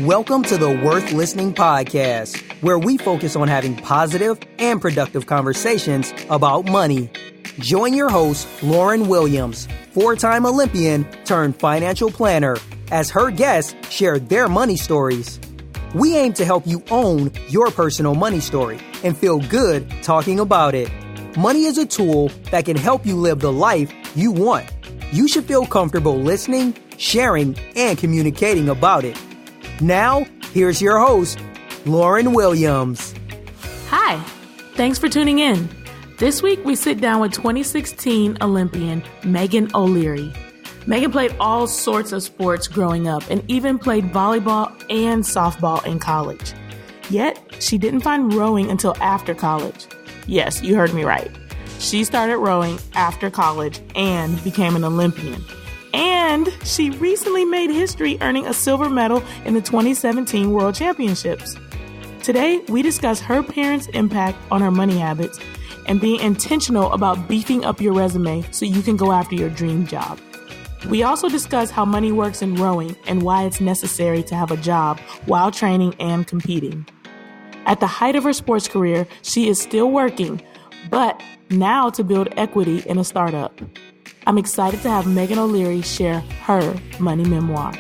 Welcome to the Worth Listening podcast, where we focus on having positive and productive conversations about money. Join your host, Lauren Williams, four-time Olympian turned financial planner, as her guests share their money stories. We aim to help you own your personal money story and feel good talking about it. Money is a tool that can help you live the life you want. You should feel comfortable listening, sharing, and communicating about it. Now, here's your host, Lauren Williams. Hi, thanks for tuning in. This week, we sit down with 2016 Olympian Meghan O'Leary. Meghan played all sorts of sports growing up and even played volleyball and softball in college. Yet, she didn't find rowing until after college. Yes, you heard me right. She started rowing after college and became an Olympian. And she recently made history, earning a silver medal in the 2017 World Championships. Today, we discuss her parents' impact on her money habits and being intentional about beefing up your resume so you can go after your dream job. We also discuss how money works in rowing and why it's necessary to have a job while training and competing. At the height of her sports career, she is still working, but now to build equity in a startup. I'm excited to have Meghan O'Leary share her money memoir.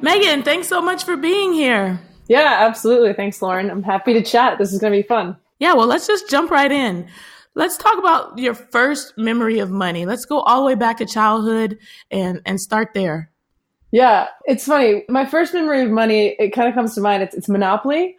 Meghan, thanks so much for being here. Yeah, absolutely. Thanks, Lauren. I'm happy to chat. This is going to be fun. Yeah, well, let's just jump right in. Let's talk about your first memory of money. Let's go all the way back to childhood and start there. Yeah, it's funny. My first memory of money, it kind of comes to mind. It's Monopoly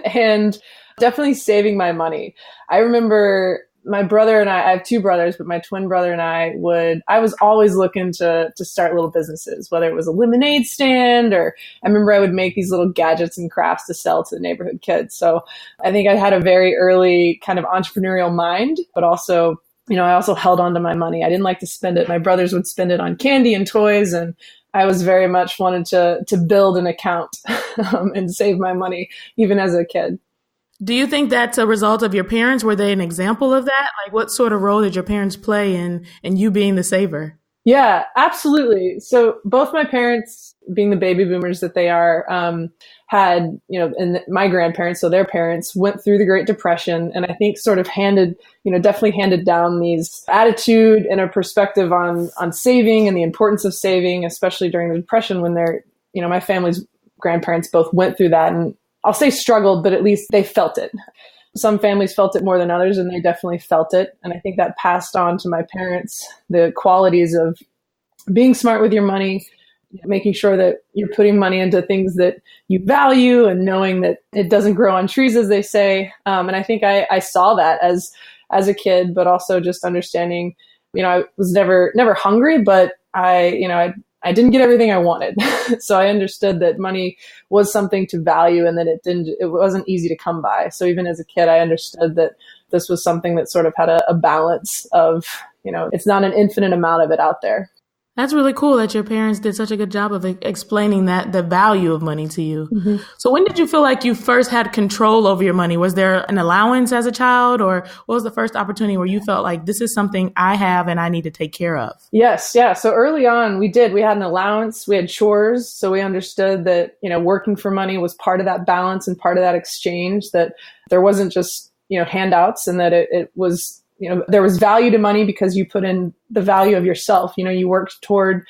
and definitely saving my money. I remember my brother and I have two brothers, but my twin brother and I was always looking to start little businesses, whether it was a lemonade stand or I remember I would make these little gadgets and crafts to sell to the neighborhood kids. So I think I had a very early kind of entrepreneurial mind, but also, I also held on to my money. I didn't like to spend it. My brothers would spend it on candy and toys, and I was very much wanted to build an account and save my money, even as a kid. Do you think that's a result of your parents? Were they an example of that? Like, what sort of role did your parents play in you being the saver? Yeah, absolutely. So both my parents, being the baby boomers that they are, had, and my grandparents, so their parents went through the Great Depression, and I think sort of definitely handed down these attitude and a perspective on saving and the importance of saving, especially during the Depression when my family's grandparents both went through that, and I'll say struggled, but at least they felt it. Some families felt it more than others, and they definitely felt it. And I think that passed on to my parents the qualities of being smart with your money, making sure that you're putting money into things that you value and knowing that it doesn't grow on trees, as they say. And I think I saw that as a kid, but also just understanding, I was never hungry, but I didn't get everything I wanted. So I understood that money was something to value and that it wasn't easy to come by. So even as a kid, I understood that this was something that sort of had a balance of, it's not an infinite amount of it out there. That's really cool that your parents did such a good job of explaining the value of money to you. Mm-hmm. So when did you feel like you first had control over your money? Was there an allowance as a child, or what was the first opportunity where you felt like this is something I have and I need to take care of? Yes. Yeah. So early on we had an allowance, we had chores. So we understood that, working for money was part of that balance and part of that exchange, that there wasn't just, handouts, and that it was, there was value to money because you put in the value of yourself. You worked toward,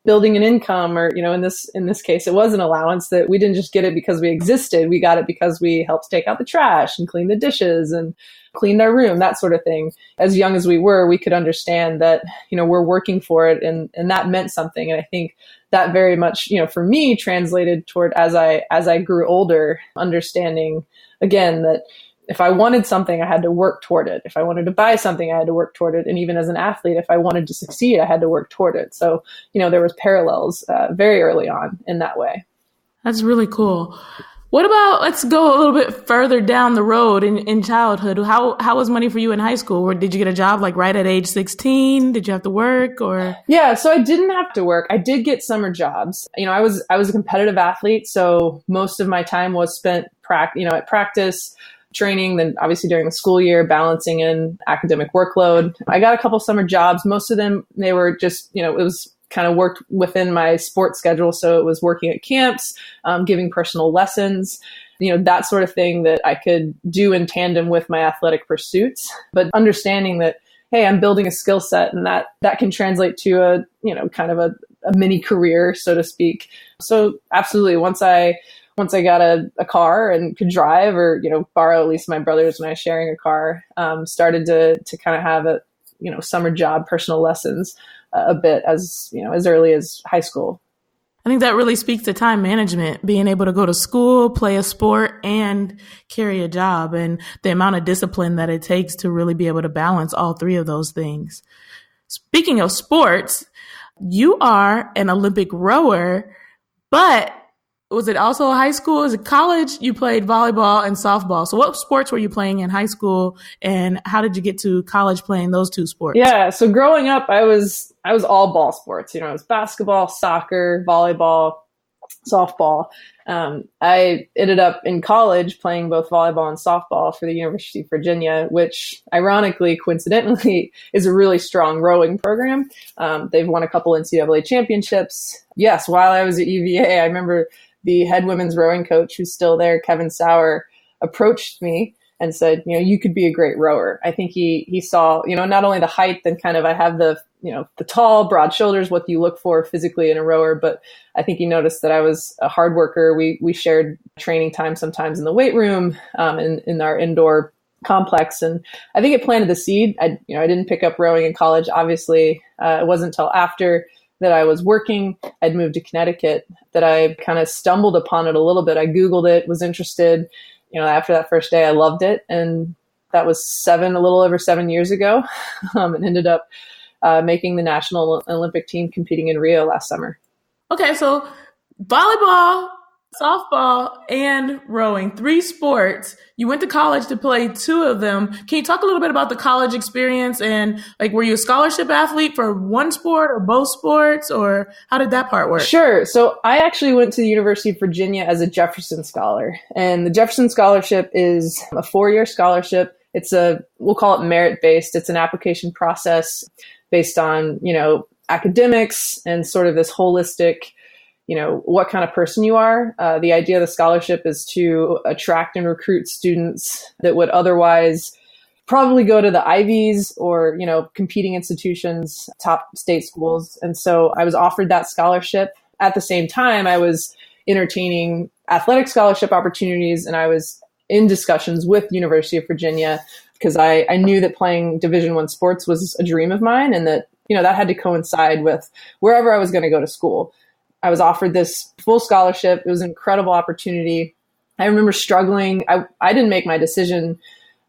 building an income, or, in this case, it was an allowance that we didn't just get it because we existed. We got it because we helped take out the trash and clean the dishes and cleaned our room, that sort of thing. As young as we were, we could understand that, we're working for it, and that meant something. And I think that very much, for me, translated toward as I grew older, understanding again that if I wanted something, I had to work toward it. If I wanted to buy something, I had to work toward it. And even as an athlete, if I wanted to succeed, I had to work toward it. So, there was parallels very early on in that way. That's really cool. What about, let's go a little bit further down the road in childhood. How was money for you in high school? Or did you get a job like right at age 16? Did you have to work or? Yeah, so I didn't have to work. I did get summer jobs. I was a competitive athlete. So most of my time was spent at practice, training, then obviously during the school year, balancing in academic workload. I got a couple summer jobs. Most of them, they were just, it was kind of worked within my sports schedule. So it was working at camps, giving personal lessons, that sort of thing that I could do in tandem with my athletic pursuits, but understanding that, hey, I'm building a skill set and that can translate to a, kind of a mini career, so to speak. So absolutely. Once I got a car and could drive or, borrow, at least my brothers and I sharing a car, started to kind of have a, summer job, personal lessons a bit as early as high school. I think that really speaks to time management, being able to go to school, play a sport, and carry a job, and the amount of discipline that it takes to really be able to balance all three of those things. Speaking of sports, you are an Olympic rower, but was it also high school? Is it college? You played volleyball and softball. So what sports were you playing in high school, and how did you get to college playing those two sports? Yeah. So growing up, I was all ball sports. It was basketball, soccer, volleyball, softball. I ended up in college playing both volleyball and softball for the University of Virginia, which ironically, coincidentally, is a really strong rowing program. They've won a couple NCAA championships. Yes, while I was at UVA, I remember the head women's rowing coach, who's still there, Kevin Sauer, approached me and said, you could be a great rower. I think he saw, not only the height and kind of, I have the tall, broad shoulders, what you look for physically in a rower, but I think he noticed that I was a hard worker. We shared training time sometimes in the weight room, in our indoor complex. And I think it planted the seed. I didn't pick up rowing in college. Obviously, it wasn't until after that I was working, I'd moved to Connecticut, that I kind of stumbled upon it a little bit. I Googled it, was interested. After that first day, I loved it. And that was a little over 7 years ago, and ended up making the national Olympic team competing in Rio last summer. Okay, so volleyball, softball, and rowing, 3 sports. You went to college to play 2 of them. Can you talk a little bit about the college experience, and were you a scholarship athlete for one sport or both sports, or how did that part work? Sure. So I actually went to the University of Virginia as a Jefferson Scholar, and the Jefferson Scholarship is a 4-year scholarship. We'll call it merit-based. It's an application process based on, academics and sort of this holistic, what kind of person you are. The idea of the scholarship is to attract and recruit students that would otherwise probably go to the Ivies or, competing institutions, top state schools. And so I was offered that scholarship. At the same time, I was entertaining athletic scholarship opportunities, and I was in discussions with University of Virginia because I knew that playing Division I sports was a dream of mine, and that, that had to coincide with wherever I was going to go to school. I was offered this full scholarship. It was an incredible opportunity. I remember struggling. I didn't make my decision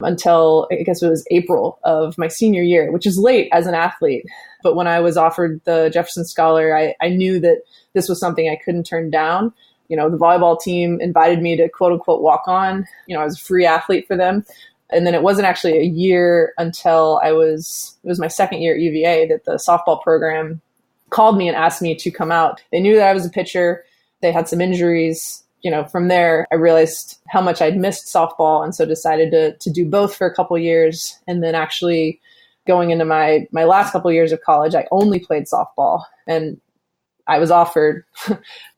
until, I guess it was April of my senior year, which is late as an athlete. But when I was offered the Jefferson Scholar, I knew that this was something I couldn't turn down. The volleyball team invited me to quote unquote walk on. I was a free athlete for them. And then it wasn't actually a year until it was my second year at UVA that the softball program called me and asked me to come out. They knew that I was a pitcher. They had some injuries. From there, I realized how much I'd missed softball, and so decided to do both for a couple of years. And then actually going into my last couple of years of college, I only played softball. And I was offered,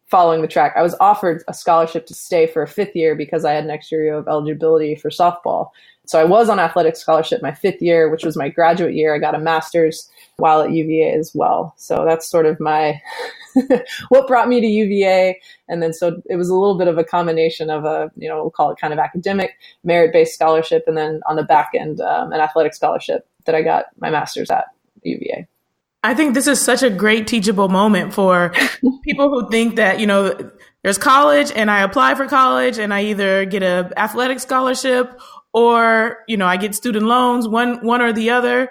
following the track, I was offered a scholarship to stay for a 5th year because I had an extra year of eligibility for softball. So I was on athletic scholarship my 5th year, which was my graduate year. I got a master's while at UVA as well. So that's sort of my what brought me to UVA. And then so it was a little bit of a combination of we'll call it kind of academic, merit-based scholarship, and then on the back end, an athletic scholarship that I got my master's at UVA. I think this is such a great teachable moment for people who think that, there's college and I apply for college and I either get an athletic scholarship or, I get student loans, one or the other.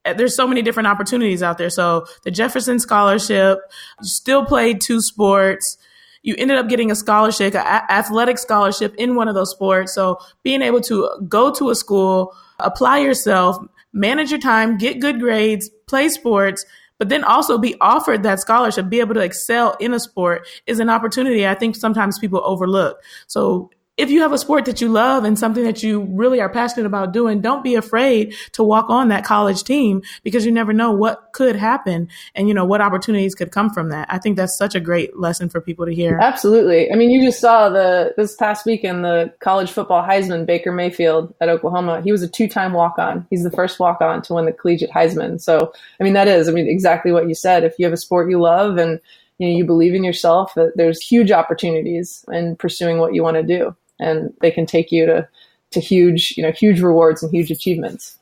There's so many different opportunities out there. So the Jefferson Scholarship, you still played 2 sports. You ended up getting a scholarship, an athletic scholarship in one of those sports. So being able to go to a school, apply yourself, manage your time, get good grades, play sports, but then also be offered that scholarship, be able to excel in a sport is an opportunity I think sometimes people overlook. So if you have a sport that you love and something that you really are passionate about doing, don't be afraid to walk on that college team, because you never know what could happen and, what opportunities could come from that. I think that's such a great lesson for people to hear. Absolutely. I mean, you just saw this past weekend, the college football Heisman, Baker Mayfield at Oklahoma. He was a 2-time walk-on. He's the first walk-on to win the collegiate Heisman. So, I mean, exactly what you said. If you have a sport you love and, you believe in yourself, there's huge opportunities in pursuing what you want to do. And they can take you to huge rewards and huge achievements.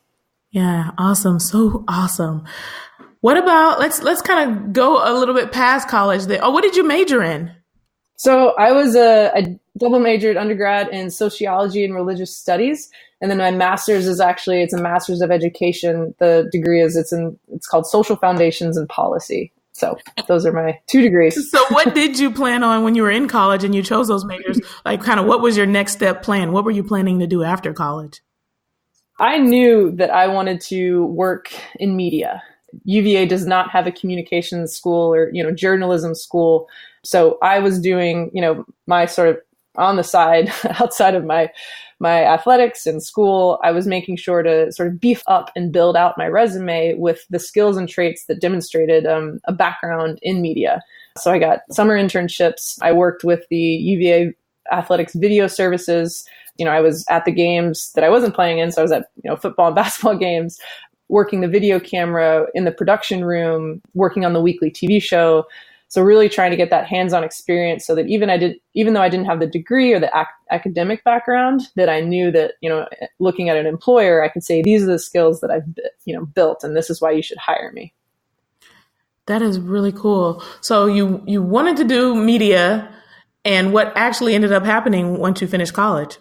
Yeah. Awesome. So awesome. What about, let's kind of go a little bit past college there. Oh, what did you major in? So I was a double majored undergrad in sociology and religious studies. And then my master's it's a master's of education. The degree it's called social foundations and policy. So those are my 2 degrees. So what did you plan on when you were in college and you chose those majors? Like, kind of what was your next step plan? What were you planning to do after college? I knew that I wanted to work in media. UVA does not have a communications school or, journalism school. So I was doing, my sort of on the side, outside of my athletics in school, I was making sure to sort of beef up and build out my resume with the skills and traits that demonstrated a background in media. So I got summer internships. I worked with the UVA athletics video services. I was at the games that I wasn't playing in. So I was at, football and basketball games, working the video camera in the production room, working on the weekly TV show. So really trying to get that hands-on experience so that even though I didn't have the degree or the academic background, that I knew that, looking at an employer, I could say, these are the skills that I've, built, and this is why you should hire me. That is really cool. So you wanted to do media, and what actually ended up happening once you finished college?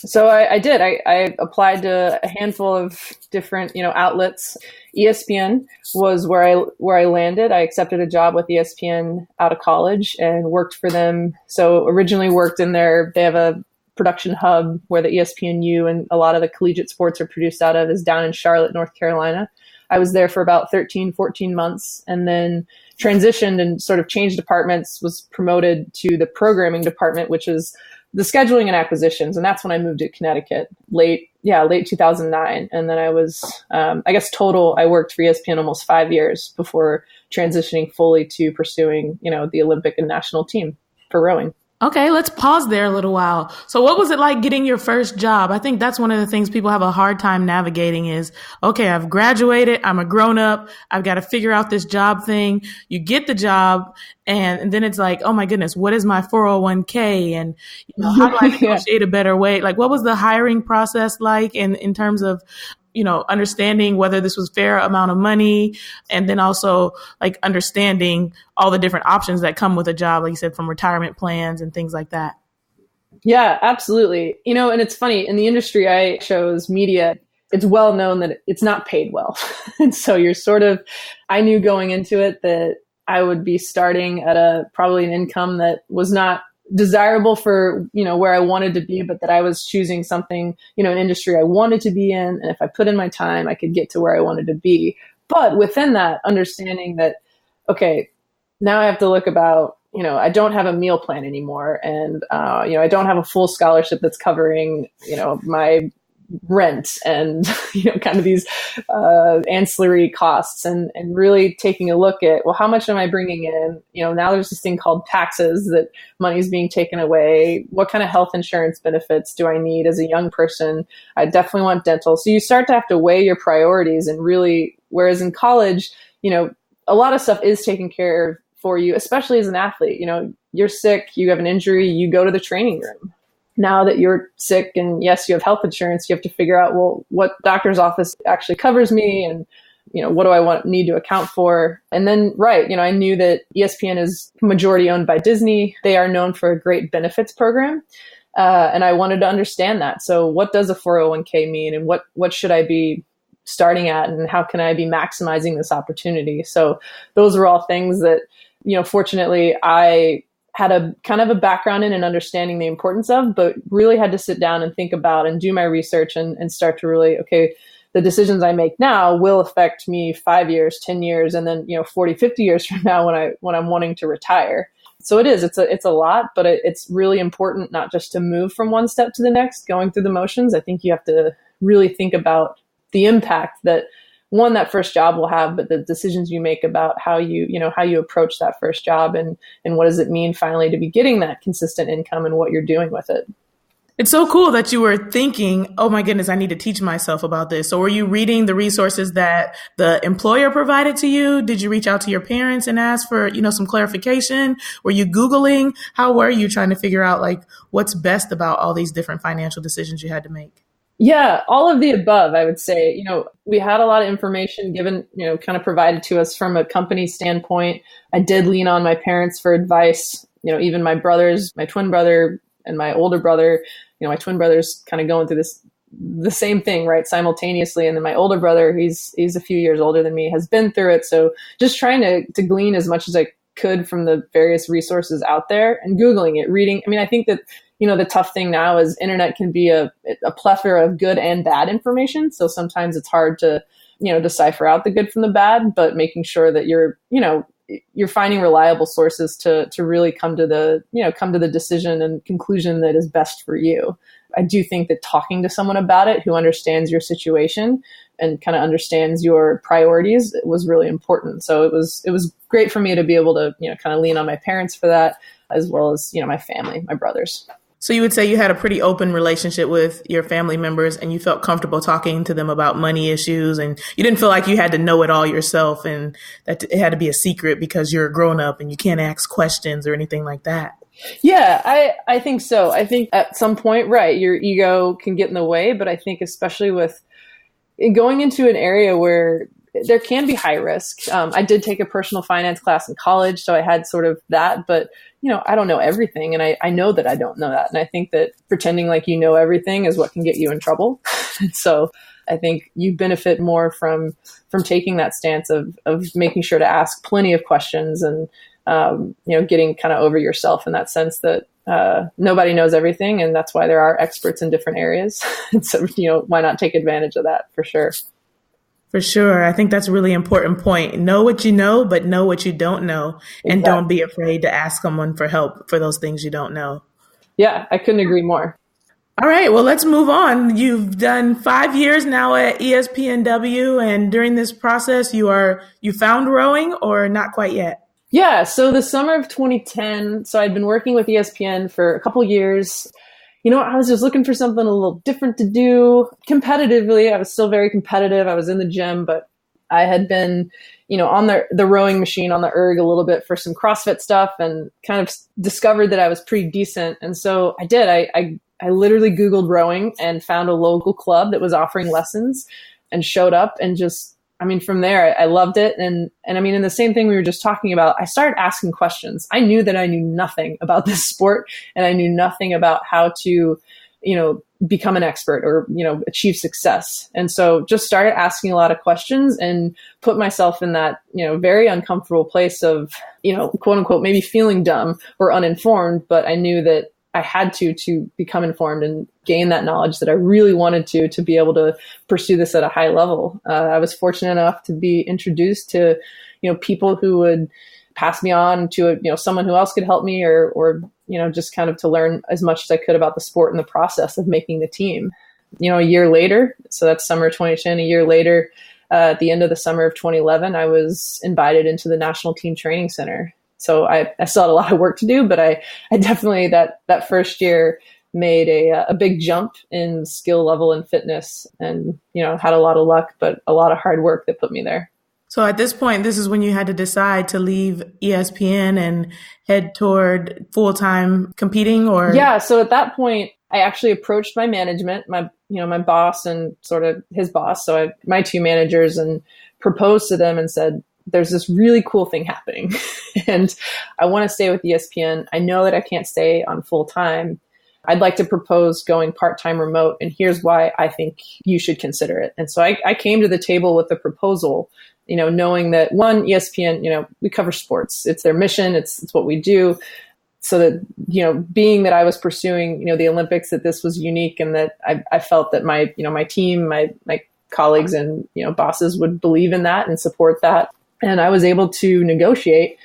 So I did. I applied to a handful of different, outlets. ESPN was where I landed. I accepted a job with ESPN out of college and worked for them. So originally worked in they have a production hub where the ESPN and a lot of the collegiate sports are produced out of is down in Charlotte, North Carolina. I was there for about 13, 14 months and then transitioned and sort of changed departments, was promoted to the programming department, which is the scheduling and acquisitions. And that's when I moved to Connecticut, late 2009. And then I was, total, I worked for ESPN almost 5 years before transitioning fully to pursuing, the Olympic and national team for rowing. Okay, let's pause there a little while. So what was it like getting your first job? I think that's one of the things people have a hard time navigating is, okay, I've graduated, I'm a grown up, I've got to figure out this job thing. You get the job and then it's like, oh my goodness, what is my 401k? And how do I negotiate a better way? Like, what was the hiring process like in terms of, understanding whether this was fair amount of money, and then also like understanding all the different options that come with a job, like you said, from retirement plans and things like that. Yeah, absolutely. And it's funny, in the industry I chose, media, it's well known that it's not paid well. And so I knew going into it that I would be starting at probably an income that was not desirable for, where I wanted to be, but that I was choosing something, an industry I wanted to be in. And if I put in my time, I could get to where I wanted to be. But within that, understanding that, okay, now I have to look about, I don't have a meal plan anymore. And, I don't have a full scholarship that's covering, my rent and, kind of these ancillary costs and really taking a look at, well, how much am I bringing in? Now there's this thing called taxes, that money's being taken away. What kind of health insurance benefits do I need as a young person? I definitely want dental. So you start to have to weigh your priorities and really, whereas in college, a lot of stuff is taken care of for you, especially as an athlete. You're sick, you have an injury, you go to the training room. Now that you're sick and yes, you have health insurance, you have to figure out, well, what doctor's office actually covers me and, what do I need to account for? And then, I knew that ESPN is majority owned by Disney. They are known for a great benefits program. And I wanted to understand that. So what does a 401k mean and what should I be starting at and how can I be maximizing this opportunity? So those were all things that, fortunately I had a kind of a background in and understanding the importance of, but really had to sit down and think about and do my research and start to really, okay, the decisions I make now will affect me 5 years, 10 years, and then, 40, 50 years from now when I'm wanting to retire. So it's a lot, but it's really important not just to move from one step to the next, going through the motions. I think you have to really think about the impact that that first job will have, but the decisions you make about how you approach that first job and what does it mean finally to be getting that consistent income and what you're doing with it. It's so cool that you were thinking, oh my goodness, I need to teach myself about this. So were you reading the resources that the employer provided to you? Did you reach out to your parents and ask for, some clarification? Were you Googling? How were you trying to figure out like what's best about all these different financial decisions you had to make? Yeah, all of the above, I would say. We had a lot of information given, kind of provided to us from a company standpoint. I did lean on my parents for advice. Even my brothers, my twin brother and my older brother, my twin brother's kind of going through the same thing, right, simultaneously. And then my older brother, he's a few years older than me, has been through it. So just trying to glean as much as I could from the various resources out there and Googling it, reading. I think that, the tough thing now is internet can be a plethora of good and bad information. So sometimes it's hard to, decipher out the good from the bad, but making sure that you're finding reliable sources to really come to the decision and conclusion that is best for you. I do think that talking to someone about it who understands your situation and kind of understands your priorities was really important. So it was great for me to be able to, kind of lean on my parents for that, as well as, my family, my brothers. So you would say you had a pretty open relationship with your family members and you felt comfortable talking to them about money issues and you didn't feel like you had to know it all yourself and that it had to be a secret because you're a grown up and you can't ask questions or anything like that. Yeah, I think so. I think at some point, right, your ego can get in the way, but I think especially with going into an area where there can be high risk. I did take a personal finance class in college, so I had sort of that, but I don't know everything. And I know that I don't know that. And I think that pretending like you know everything is what can get you in trouble. And so I think you benefit more from taking that stance of making sure to ask plenty of questions and, getting kind of over yourself in that sense that nobody knows everything. And that's why there are experts in different areas. And so, why not take advantage of that for sure? For sure. I think that's a really important point. Know what you know, but know what you don't know. And Don't be afraid to ask someone for help for those things you don't know. Yeah, I couldn't agree more. All right. Well, let's move on. You've done 5 years now at ESPNW. And during this process, you found rowing or not quite yet? Yeah. So the summer of 2010, so I'd been working with ESPN for a couple years. I was just looking for something a little different to do competitively. I was still very competitive. I was in the gym, but I had been, on the rowing machine on the erg a little bit for some CrossFit stuff and kind of discovered that I was pretty decent. And so I did. I literally Googled rowing and found a local club that was offering lessons and showed up and just, from there, I loved it. And in the same thing we were just talking about, I started asking questions. I knew that I knew nothing about this sport and I knew nothing about how to, become an expert or, achieve success. And so just started asking a lot of questions and put myself in that, very uncomfortable place of, quote unquote, maybe feeling dumb or uninformed, but I knew that I had to become informed and gain that knowledge that I really wanted to be able to pursue this at a high level. I was fortunate enough to be introduced to, people who would pass me on to, someone who else could help me or, just kind of to learn as much as I could about the sport and the process of making the team. A year later, so that's summer 2010, a year later, at the end of the summer of 2011, I was invited into the National Team Training Center. So I still had a lot of work to do, but I definitely that first year made a big jump in skill level and fitness and, had a lot of luck, but a lot of hard work that put me there. So at this point, this is when you had to decide to leave ESPN and head toward full-time competing or? Yeah. So at that point, I actually approached my management, my boss and sort of his boss. So my two managers and proposed to them and said, there's this really cool thing happening and I want to stay with ESPN. I know that I can't stay on full time. I'd like to propose going part-time remote. And here's why I think you should consider it. And so I came to the table with the proposal, knowing that one, ESPN, we cover sports. It's their mission. It's what we do. So that, being that I was pursuing, the Olympics, that this was unique and that I felt that my team, my colleagues and, bosses would believe in that and support that. And I was able to negotiate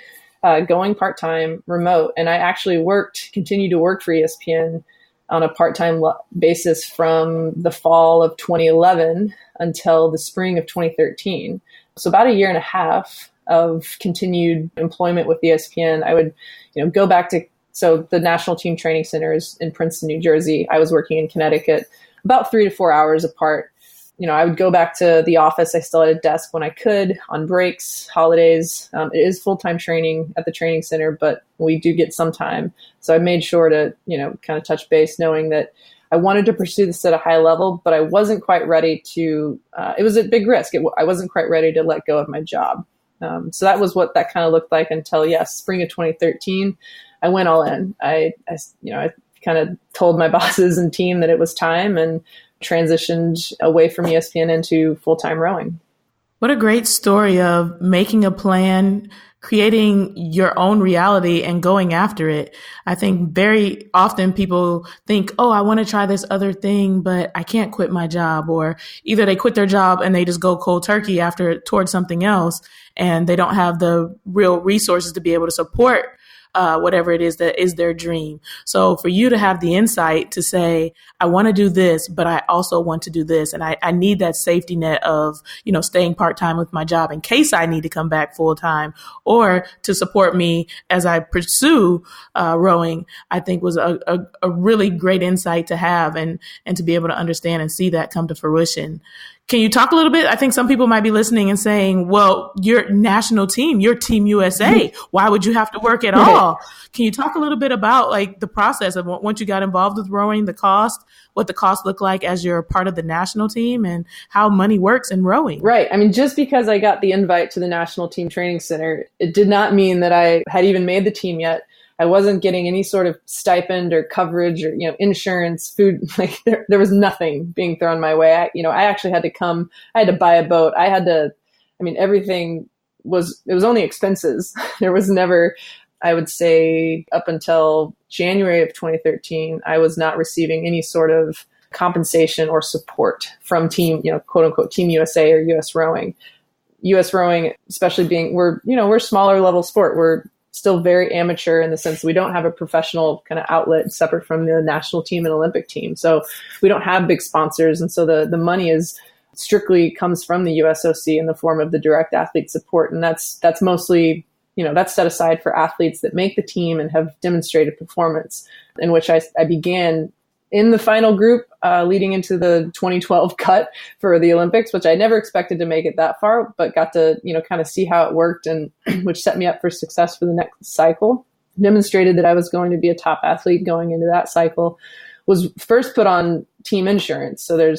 going part-time remote. And I actually continued to work for ESPN on a part-time basis from the fall of 2011 until the spring of 2013. So about a year and a half of continued employment with ESPN. I would, go back to, so the National Team Training Center is in Princeton, New Jersey. I was working in Connecticut, about 3 to 4 hours apart. I would go back to the office. I still had a desk when I could, on breaks, holidays. It is full-time training at the training center, but we do get some time. So I made sure to, kind of touch base, knowing that I wanted to pursue this at a high level, but I wasn't quite ready to, it was a big risk. I wasn't quite ready to let go of my job. So that was what that kind of looked like until, spring of 2013, I went all in. I kind of told my bosses and team that it was time, and transitioned away from ESPN into full-time rowing. What a great story of making a plan, creating your own reality and going after it. I think very often people think, oh, I want to try this other thing, but I can't quit my job. Or either they quit their job and they just go cold turkey towards something else, and they don't have the real resources to be able to support whatever it is that is their dream. So for you to have the insight to say, I want to do this, but I also want to do this. And I need that safety net of, staying part-time with my job in case I need to come back full-time, or to support me as I pursue rowing, I think was a really great insight to have, and to be able to understand and see that come to fruition. Can you talk a little bit? I think some people might be listening and saying, well, your national team, your Team USA, why would you have to work at all? Can you talk a little bit about the process of once you got involved with rowing, the cost, what the cost looked like as you're part of the national team, and how money works in rowing? Right. I mean, just because I got the invite to the National Team Training Center, it did not mean that I had even made the team yet. I wasn't getting any sort of stipend or coverage or, insurance, food. There was nothing being thrown my way. I actually had to I had to buy a boat. Everything it was only expenses. There was never, I would say up until January of 2013, I was not receiving any sort of compensation or support from team, quote unquote, Team USA or US Rowing. US Rowing, especially we're a smaller level sport. We're still very amateur in the sense that we don't have a professional kind of outlet separate from the national team and Olympic team. So we don't have big sponsors. And so the money strictly comes from the USOC in the form of the direct athlete support. And that's mostly, that's set aside for athletes that make the team and have demonstrated performance, in which I began in the final group leading into the 2012 cut for the Olympics, which I never expected to make it that far, but got to, kind of see how it worked, and which set me up for success for the next cycle. Demonstrated that I was going to be a top athlete going into that cycle. Was first put on team insurance. So the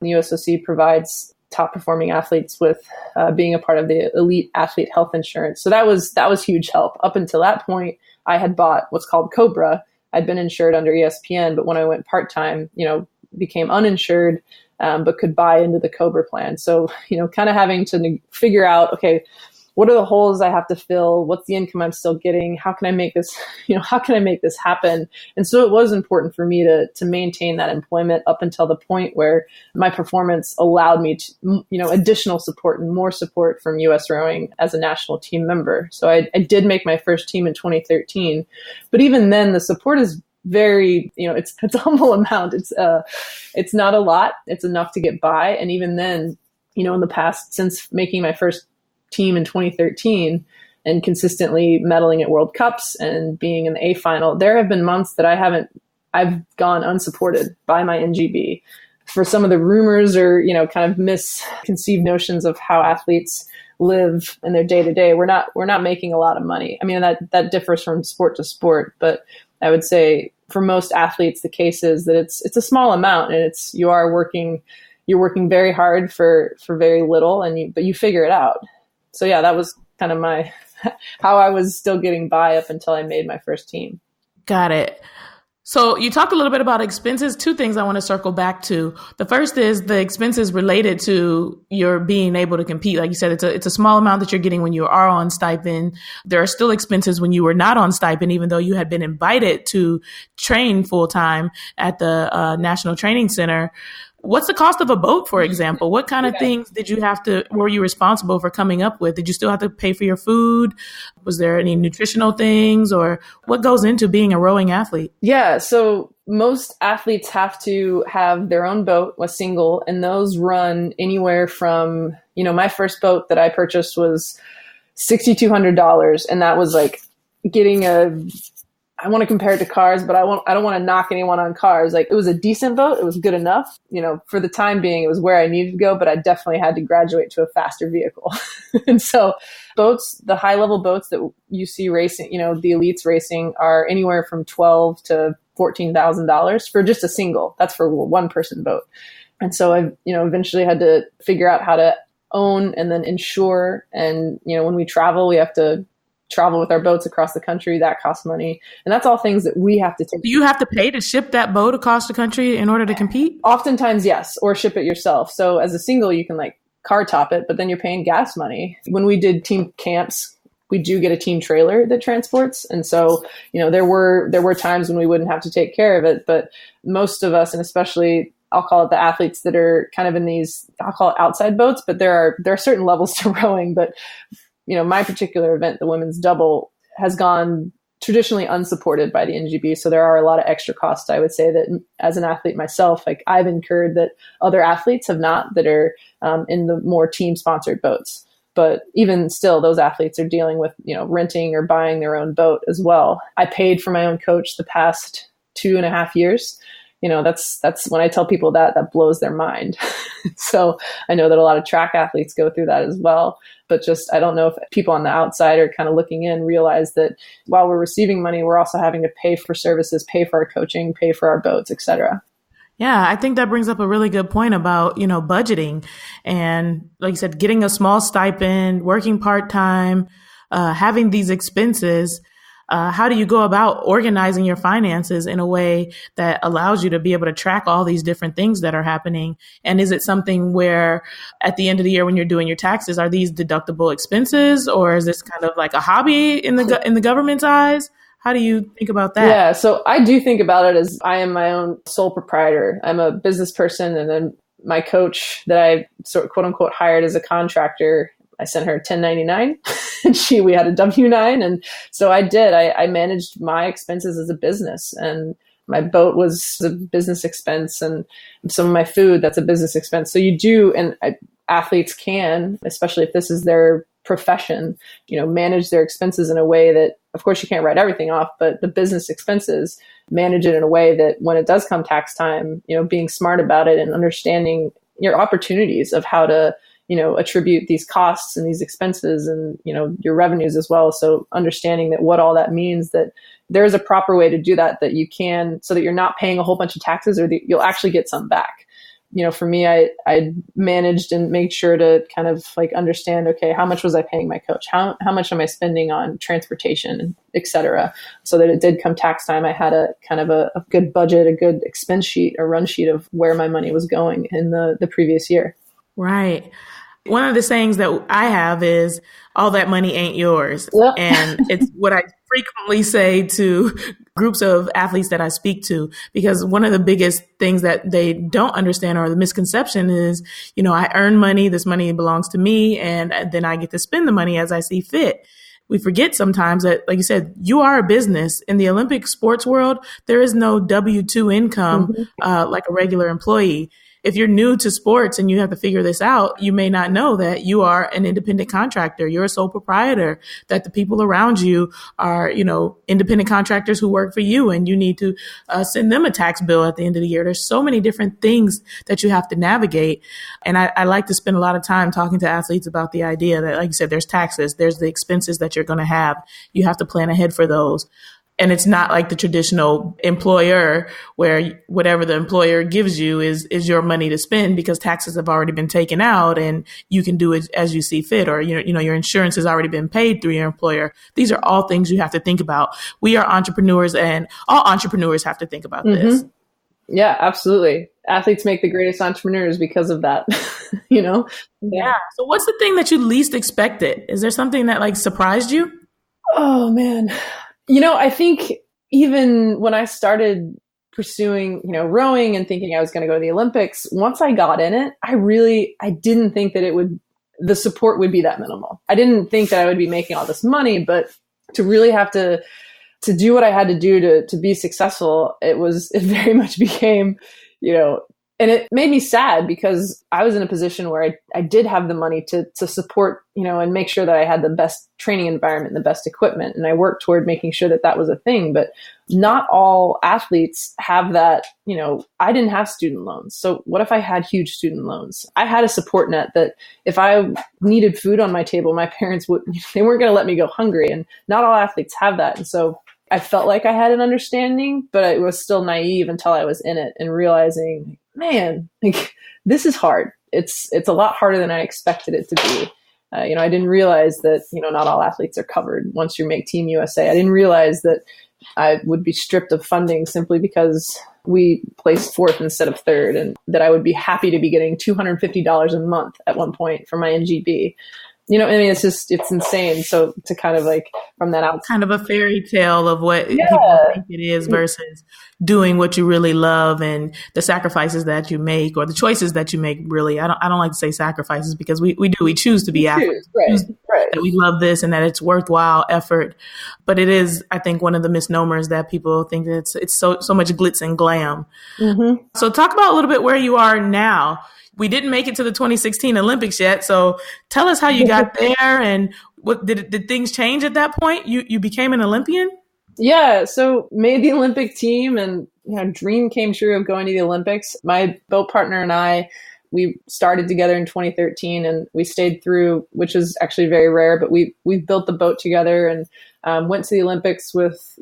USOC provides top performing athletes with being a part of the elite athlete health insurance. So that was huge help. Up until that point, I had bought what's called Cobra. I'd been insured under ESPN, but when I went part-time, became uninsured, but could buy into the Cobra plan. So, kind of having to figure out, okay, what are the holes I have to fill? What's the income I'm still getting? How can I make this, how can I make this happen? And so it was important for me to maintain that employment up until the point where my performance allowed me to, additional support and more support from US Rowing as a national team member. So I did make my first team in 2013, but even then the support is very, it's a humble amount. It's not a lot. It's enough to get by. And even then, in the past, since making my first team in 2013 and consistently medaling at World Cups and being in the A final, there have been months that I've gone unsupported by my NGB for some of the rumors or, kind of misconceived notions of how athletes live in their day to day. We're not making a lot of money. I mean, that differs from sport to sport, but I would say for most athletes, the case is that it's a small amount, and you're working very hard for very little, but you figure it out. So yeah, that was kind of how I was still getting by up until I made my first team. Got it. So you talked a little bit about expenses. Two things I want to circle back to. The first is the expenses related to your being able to compete. Like you said, it's a small amount that you're getting when you are on stipend. There are still expenses when you were not on stipend, even though you had been invited to train full time at the National Training Center. What's the cost of a boat, for example? What kind of things were you responsible for coming up with? Did you still have to pay for your food? Was there any nutritional things, or what goes into being a rowing athlete? Yeah. So most athletes have to have their own boat, a single, and those run anywhere from, my first boat that I purchased was $6,200. And that was like getting I want to compare it to cars, but I don't want to knock anyone on cars. Like, it was a decent boat. It was good enough. For the time being, it was where I needed to go, but I definitely had to graduate to a faster vehicle. And so boats, the high level boats that you see racing, the elites racing, are anywhere from $12,000 to $14,000 for just a single. That's for a one person boat. And so I, eventually had to figure out how to own and then insure. And, when we travel, we have to travel with our boats across the country. That costs money. And that's all things that we have to take. Do you have to pay to ship that boat across the country in order to compete? Oftentimes, yes, or ship it yourself. So as a single, you can car top it, but then you're paying gas money. When we did team camps, we do get a team trailer that transports. And so, there were times when we wouldn't have to take care of it, but most of us, and especially I'll call it the athletes that are kind of in these, I'll call it outside boats, but there are certain levels to rowing. But my particular event, the women's double, has gone traditionally unsupported by the NGB. So there are a lot of extra costs, I would say, that as an athlete myself, I've incurred that other athletes have not, that are in the more team sponsored boats. But even still, those athletes are dealing with, renting or buying their own boat as well. I paid for my own coach the past 2.5 years. That's when I tell people that blows their mind. So I know that a lot of track athletes go through that as well. But I don't know if people on the outside are kind of looking in, realize that while we're receiving money, we're also having to pay for services, pay for our coaching, pay for our boats, et cetera. Yeah, I think that brings up a really good point about, budgeting and, like you said, getting a small stipend, working part-time, having these expenses. How do you go about organizing your finances in a way that allows you to be able to track all these different things that are happening? And is it something where at the end of the year when you're doing your taxes, are these deductible expenses, or is this kind of like a hobby in the government's eyes? How do you think about that? Yeah, so I do think about it as I am my own sole proprietor. I'm a business person, and then my coach that I sort of quote unquote hired as a contractor, I sent her a 1099 and we had a W-9. And so I managed my expenses as a business, and my boat was a business expense, and some of my food, that's a business expense. So you do, and athletes can, especially if this is their profession, manage their expenses in a way that, of course, you can't write everything off, but the business expenses, manage it in a way that when it does come tax time, being smart about it and understanding your opportunities of how to attribute these costs and these expenses and, your revenues as well. So understanding that what all that means, that there's a proper way to do that you can, so that you're not paying a whole bunch of taxes, or that you'll actually get some back. For me, I managed and made sure to kind of understand, okay, how much was I paying my coach? How much am I spending on transportation, et cetera? So that it did come tax time, I had a kind of a good budget, a good expense sheet, a run sheet of where my money was going in the previous year. Right. One of the sayings that I have is, all that money ain't yours. Yep. And it's what I frequently say to groups of athletes that I speak to, because one of the biggest things that they don't understand, or the misconception, is, I earn money, this money belongs to me, and then I get to spend the money as I see fit. We forget sometimes that, like you said, you are a business. In the Olympic sports world, there is no W-2 income like a regular employee. If you're new to sports and you have to figure this out, you may not know that you are an independent contractor. You're a sole proprietor, that the people around you are, independent contractors who work for you, and you need to send them a tax bill at the end of the year. There's so many different things that you have to navigate. And I like to spend a lot of time talking to athletes about the idea that, like you said, there's taxes, there's the expenses that you're going to have. You have to plan ahead for those. And it's not like the traditional employer where whatever the employer gives you is your money to spend, because taxes have already been taken out and you can do it as you see fit, or, your insurance has already been paid through your employer. These are all things you have to think about. We are entrepreneurs, and all entrepreneurs have to think about this. Yeah, absolutely. Athletes make the greatest entrepreneurs because of that, Yeah. So what's the thing that you least expected? Is there something that surprised you? Oh, man. I think even when I started pursuing, rowing and thinking I was going to go to the Olympics, once I got in it, I didn't think that the support would be that minimal. I didn't think that I would be making all this money, but to really have to do what I had to do to be successful, it very much became, and it made me sad because I was in a position where I did have the money to support, and make sure that I had the best training environment, and the best equipment. And I worked toward making sure that was a thing, but not all athletes have that. I didn't have student loans. So what if I had huge student loans? I had a support net that if I needed food on my table, my parents they weren't going to let me go hungry, and not all athletes have that. And so I felt like I had an understanding, but it was still naive until I was in it and realizing, man, this is hard. It's a lot harder than I expected it to be. I didn't realize that, not all athletes are covered once you make Team USA. I didn't realize that I would be stripped of funding simply because we placed fourth instead of third, and that I would be happy to be getting $250 a month at one point for my NGB. It's insane. So to kind of from that out, kind of a fairy tale of what people think it is versus doing what you really love and the sacrifices that you make, or the choices that you make. Really, I don't like to say sacrifices, because we choose to be athletes, right. That we love this and that it's worthwhile effort. But it is, I think, one of the misnomers that people think that it's so much glitz and glam. Mm-hmm. So talk about a little bit where you are now. We didn't make it to the 2016 Olympics yet. So tell us how you got there, and what did things change at that point? You became an Olympian? Yeah. So made the Olympic team, and dream came true of going to the Olympics. My boat partner and I, we started together in 2013, and we stayed through, which is actually very rare, but we built the boat together and went to the Olympics with,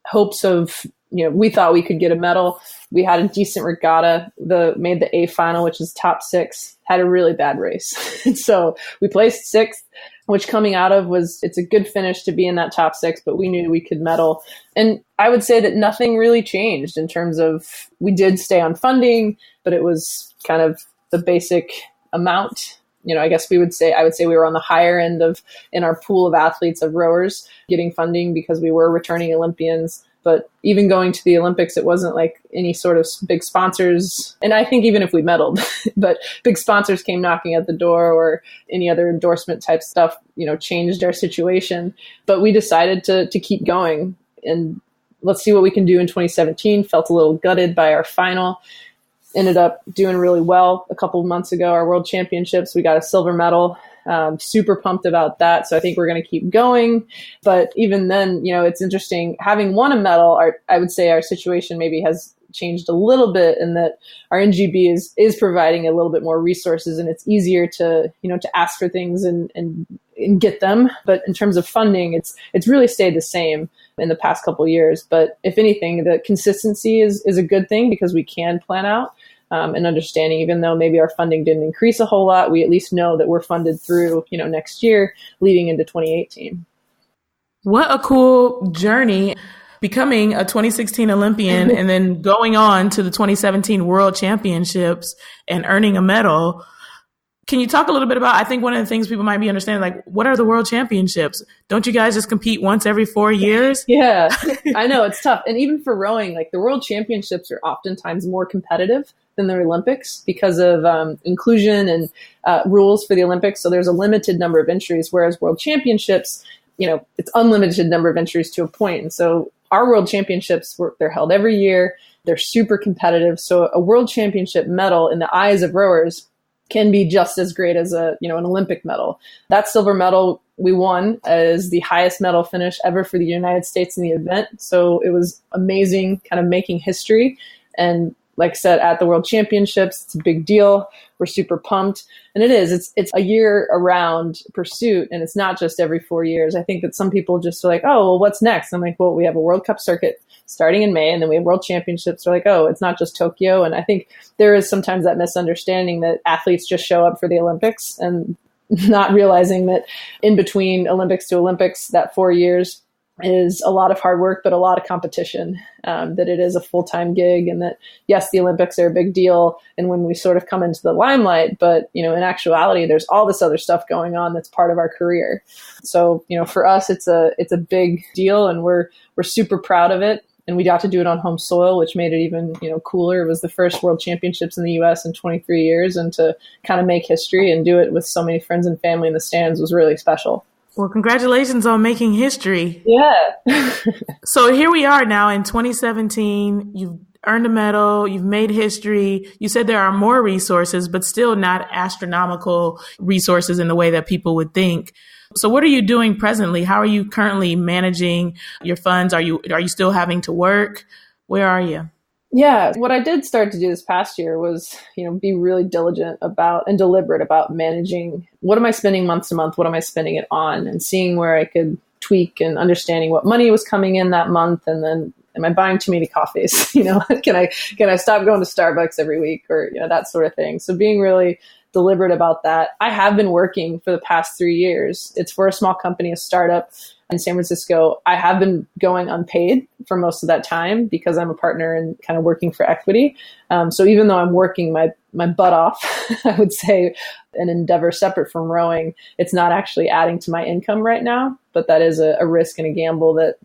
hopes of, we thought we could get a medal. We had a decent regatta, made the A final, which is top 6, had a really bad race. And so we placed 6th, which coming out of it's a good finish to be in that top 6, but we knew we could medal. And I would say that nothing really changed in terms of, we did stay on funding, but it was kind of the basic amount. I guess I would say we were on the higher end in our pool of athletes, of rowers, getting funding because we were returning Olympians. But even going to the Olympics, it wasn't like any sort of big sponsors. And I think even if we medaled, but big sponsors came knocking at the door, or any other endorsement type stuff, changed our situation. But we decided to keep going, and let's see what we can do in 2017. Felt a little gutted by our final. Ended up doing really well a couple of months ago, our World Championships. We got a silver medal. Super pumped about that. So I think we're going to keep going. But even then, it's interesting. Having won a medal, I would say our situation maybe has changed a little bit, in that our NGB is providing a little bit more resources, and it's easier to ask for things and get them. But in terms of funding, it's really stayed the same in the past couple of years. But if anything, the consistency is a good thing, because we can plan out. And understanding, even though maybe our funding didn't increase a whole lot, we at least know that we're funded through, next year leading into 2018. What a cool journey, becoming a 2016 Olympian and then going on to the 2017 World Championships and earning a medal. Can you talk a little bit about, I think one of the things people might be understanding, what are the World Championships? Don't you guys just compete once every 4 years? Yeah, I know, it's tough. And even for rowing, the World Championships are oftentimes more competitive than the Olympics because of inclusion and rules for the Olympics. So there's a limited number of entries, whereas World Championships, it's unlimited number of entries to a point. And so our World Championships, they're held every year. They're super competitive. So a World Championship medal in the eyes of rowers can be just as great as an Olympic medal. That silver medal we won as the highest medal finish ever for the United States in the event. So it was amazing, kind of making history. And like I said, at the World Championships, it's a big deal. We're super pumped. And it is. It's a year-around pursuit, and it's not just every 4 years. I think that some people just are like, oh, well, what's next? I'm like, well, we have a World Cup circuit starting in May, and then we have World Championships. They're like, oh, it's not just Tokyo. And I think there is sometimes that misunderstanding that athletes just show up for the Olympics, and not realizing that in between Olympics to Olympics, that 4 years is a lot of hard work, but a lot of competition, that it is a full-time gig, and that, yes, the Olympics are a big deal. And when we sort of come into the limelight, but, in actuality, there's all this other stuff going on that's part of our career. So, for us, it's a big deal, and we're super proud of it. And we got to do it on home soil, which made it even, cooler. It was the first World Championships in the U.S. in 23 years. And to kind of make history and do it with so many friends and family in the stands was really special. Well, congratulations on making history. Yeah. So here we are now in 2017. You've earned a medal. You've made history. You said there are more resources, but still not astronomical resources in the way that people would think. So what are you doing presently? How are you currently managing your funds? Are you still having to work? Where are you? Yeah, what I did start to do this past year was, be really diligent about and deliberate about managing what am I spending month to month, what am I spending it on, and seeing where I could tweak and understanding what money was coming in that month, and then am I buying too many coffees? Can I stop going to Starbucks every week, or that sort of thing. So being really deliberate about that. I have been working for the past 3 years. It's for a small company, a startup in San Francisco. I have been going unpaid for most of that time because I'm a partner and kind of working for equity. So even though I'm working my butt off, I would say an endeavor separate from rowing, it's not actually adding to my income right now, but that is a risk and a gamble that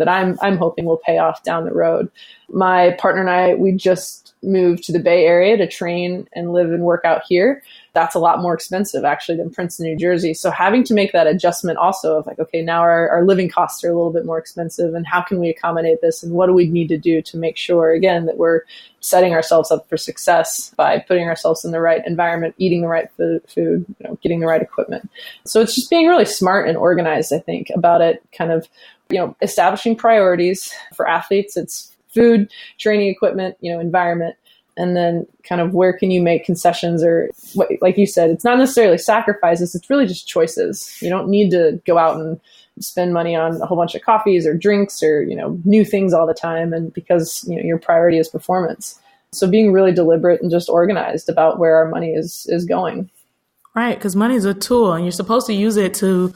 I'm hoping will pay off down the road. My partner and I, we just moved to the Bay Area to train and live and work out here. That's a lot more expensive actually than Princeton, New Jersey. So having to make that adjustment also of okay, now our living costs are a little bit more expensive, and how can we accommodate this, and what do we need to do to make sure, again, that we're setting ourselves up for success by putting ourselves in the right environment, eating the right food, getting the right equipment. So it's just being really smart and organized, I think, about it, kind of, establishing priorities for athletes. It's food, training equipment, environment, and then kind of where can you make concessions, or like you said, it's not necessarily sacrifices. It's really just choices. You don't need to go out and spend money on a whole bunch of coffees or drinks or, new things all the time. And because, your priority is performance. So being really deliberate and just organized about where our money is going. Right. Because money is a tool and you're supposed to use it to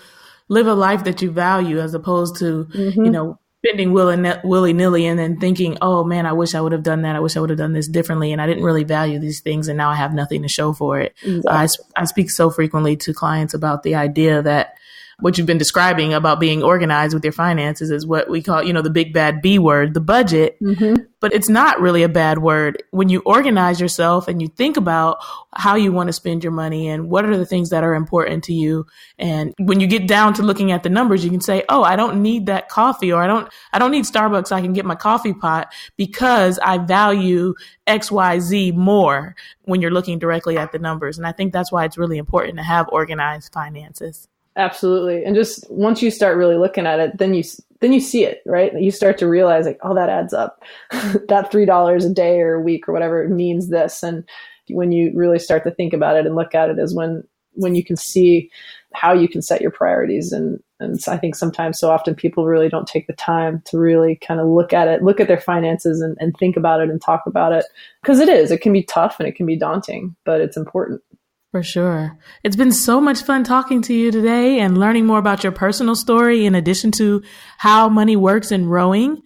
live a life that you value, as opposed to, spending willy-nilly and then thinking, oh man, I wish I would have done that. I wish I would have done this differently. And I didn't really value these things. And now I have nothing to show for it. Exactly. I speak so frequently to clients about the idea that what you've been describing about being organized with your finances is what we call, the big bad B word, the budget. Mm-hmm. But it's not really a bad word. When you organize yourself and you think about how you want to spend your money and what are the things that are important to you. And when you get down to looking at the numbers, you can say, oh, I don't need that coffee, or I don't need Starbucks. I can get my coffee pot because I value XYZ more when you're looking directly at the numbers. And I think that's why it's really important to have organized finances. Absolutely. And just once you start really looking at it, then you see it, right? You start to realize oh, that adds up. That $3 a day or a week or whatever means this. And when you really start to think about it and look at it is when you can see how you can set your priorities. And so I think sometimes so often people really don't take the time to really kind of look at it, look at their finances and think about it and talk about it. Because it can be tough and it can be daunting, but it's important. For sure. It's been so much fun talking to you today and learning more about your personal story in addition to how money works in rowing.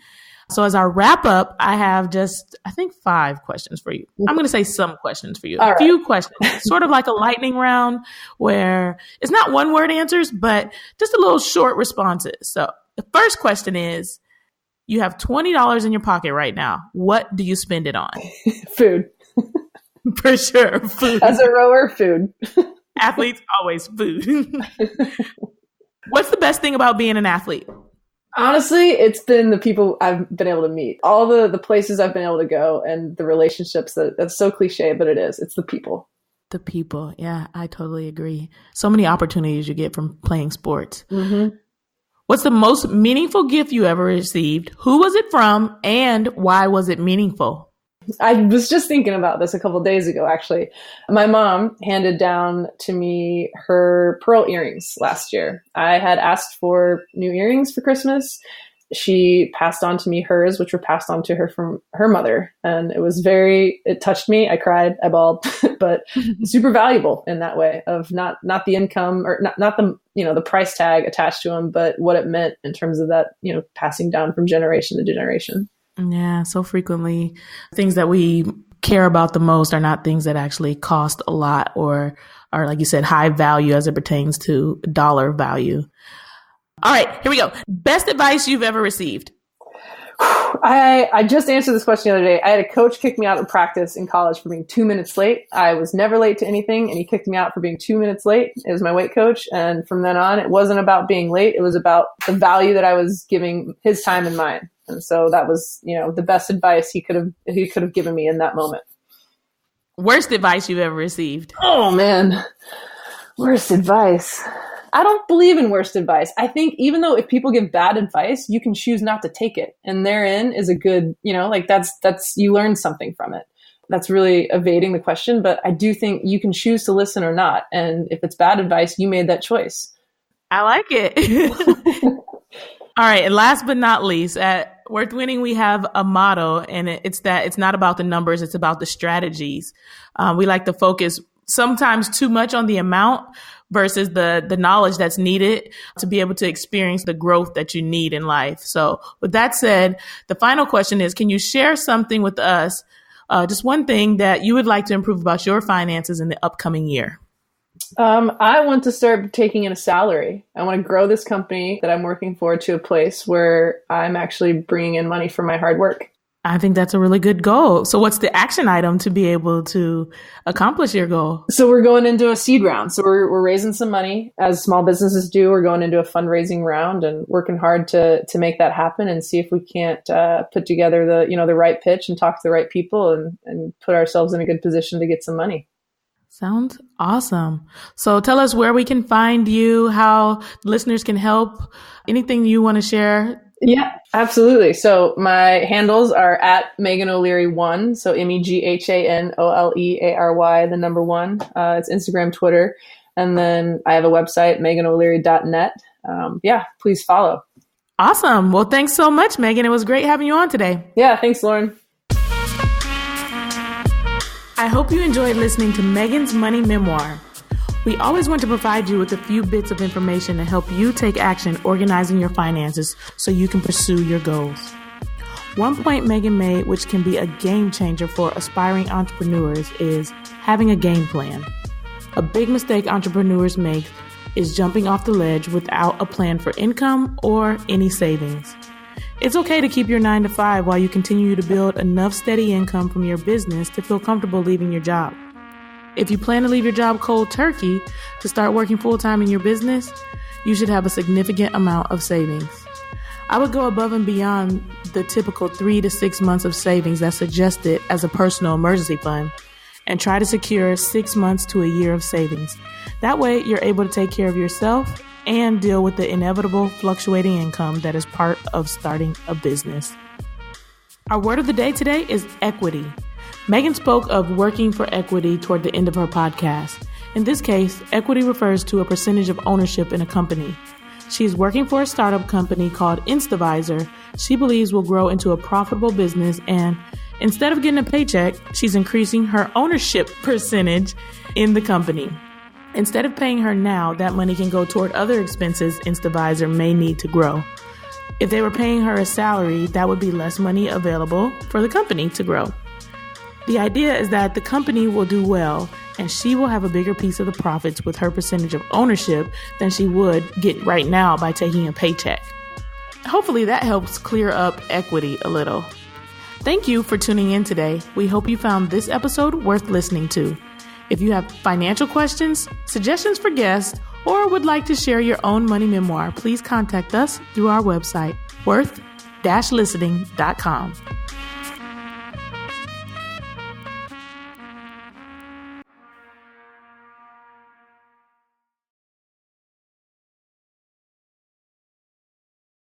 So as our wrap up, I have just, 5 questions for you. I'm going to say some questions for you. A few questions, sort of like a lightning round where it's not one word answers, but just a little short responses. So the first question is, you have $20 in your pocket right now. What do you spend it on? Food. For sure. Food. As a rower, food. Athletes, always food. What's the best thing about being an athlete? Honestly, it's been the people I've been able to meet. All the places I've been able to go and the relationships that's so cliche, but it is. It's the people. The people. Yeah, I totally agree. So many opportunities you get from playing sports. Mm-hmm. What's the most meaningful gift you ever received? Who was it from? And why was it meaningful? I was just thinking about this a couple of days ago, actually. My mom handed down to me her pearl earrings last year. I had asked for new earrings for Christmas. She passed on to me hers, which were passed on to her from her mother. And it touched me. I cried, I bawled, but super valuable in that way of not the income or not the, the price tag attached to them, but what it meant in terms of that, passing down from generation to generation. Yeah, so frequently things that we care about the most are not things that actually cost a lot or are, like you said, high value as it pertains to dollar value. All right, here we go. Best advice you've ever received? I just answered this question the other day. I had a coach kick me out of practice in college for being 2 minutes late. I was never late to anything, and he kicked me out for being 2 minutes late. It was my weight coach. And from then on, it wasn't about being late. It was about the value that I was giving his time and mine. And so that was, the best advice he could have given me in that moment. Worst advice you've ever received? Oh, man. Worst advice. I don't believe in worst advice. I think even though if people give bad advice, you can choose not to take it. And therein is a good, that's you learn something from it. That's really evading the question. But I do think you can choose to listen or not. And if it's bad advice, you made that choice. I like it. All right. And last but not least, at Worth Winning, we have a motto, and it's that it's not about the numbers. It's about the strategies. We like to focus sometimes too much on the amount versus the knowledge that's needed to be able to experience the growth that you need in life. So with that said, the final question is, can you share something with us, just one thing that you would like to improve about your finances in the upcoming year? I want to start taking in a salary. I want to grow this company that I'm working for to a place where I'm actually bringing in money for my hard work. I think that's a really good goal. So what's the action item to be able to accomplish your goal? So we're going into a seed round. So we're raising some money, as small businesses do. We're going into a fundraising round and working hard to make that happen and see if we can't put together the right pitch and talk to the right people and put ourselves in a good position to get some money. Sounds awesome. So tell us where we can find you, how listeners can help, anything you want to share. Yeah, absolutely. So my handles are at Meghan O'Leary 1. So MEGHANOLEARY, the number 1. It's Instagram, Twitter. And then I have a website, MeghanOleary.net. Please follow. Awesome. Well, thanks so much, Megan. It was great having you on today. Yeah, thanks, Lauren. I hope you enjoyed listening to Megan's Money Memoir. We always want to provide you with a few bits of information to help you take action organizing your finances so you can pursue your goals. One point Megan made, which can be a game changer for aspiring entrepreneurs, is having a game plan. A big mistake entrepreneurs make is jumping off the ledge without a plan for income or any savings. It's okay to keep your 9-to-5 while you continue to build enough steady income from your business to feel comfortable leaving your job. If you plan to leave your job cold turkey to start working full-time in your business, you should have a significant amount of savings. I would go above and beyond the typical 3 to 6 months of savings that's suggested as a personal emergency fund and try to secure 6 months to a year of savings. That way, you're able to take care of yourself and deal with the inevitable fluctuating income that is part of starting a business. Our word of the day today is equity. Megan spoke of working for equity toward the end of her podcast. In this case, equity refers to a percentage of ownership in a company. She's working for a startup company called Instavisor she believes will grow into a profitable business, and instead of getting a paycheck, she's increasing her ownership percentage in the company. Instead of paying her now, that money can go toward other expenses Instavisor may need to grow. If they were paying her a salary, that would be less money available for the company to grow. The idea is that the company will do well, and she will have a bigger piece of the profits with her percentage of ownership than she would get right now by taking a paycheck. Hopefully that helps clear up equity a little. Thank you for tuning in today. We hope you found this episode worth listening to. If you have financial questions, suggestions for guests, or would like to share your own money memoir, please contact us through our website, worth-listening.com.